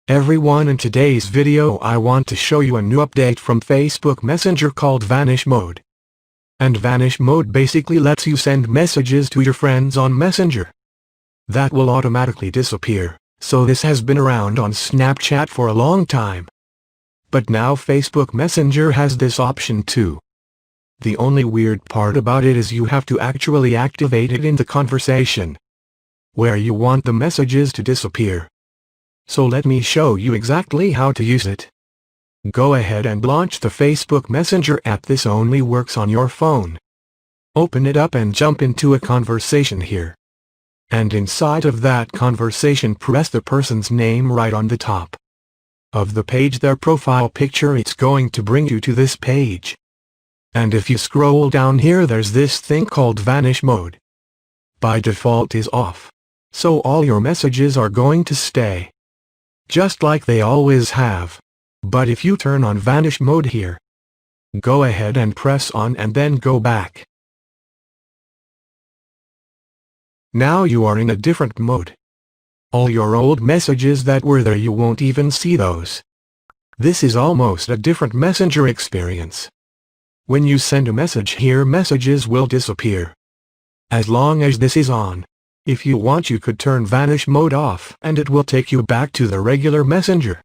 Everyone, in today's video I want to show you a new update from Facebook Messenger called Vanish Mode. And Vanish Mode basically lets you send messages to your friends on Messenger that will automatically disappear. So this has been around on Snapchat for a long time. But now Facebook Messenger has this option too. The only weird part about it is you have to actually activate it in the conversation where you want the messages to disappear. So let me show you exactly how to use it. Go ahead and launch the Facebook Messenger app. This only works on your phone. Open it up and jump into a conversation here. And inside of that conversation, press the person's name right on the top of the page, their profile picture. It's going to bring you to this page. And if you scroll down here, there's this thing called Vanish Mode. By default is off. So all your messages are going to stay just like they always have. But if you turn on Vanish Mode here, go ahead and press on and then go back. Now you are in a different mode. All your old messages that were there, you won't even see those. This is almost a different Messenger experience. When you send a message here, messages will disappear as long as this is on. If you want, you could turn Vanish Mode off and it will take you back to the regular Messenger.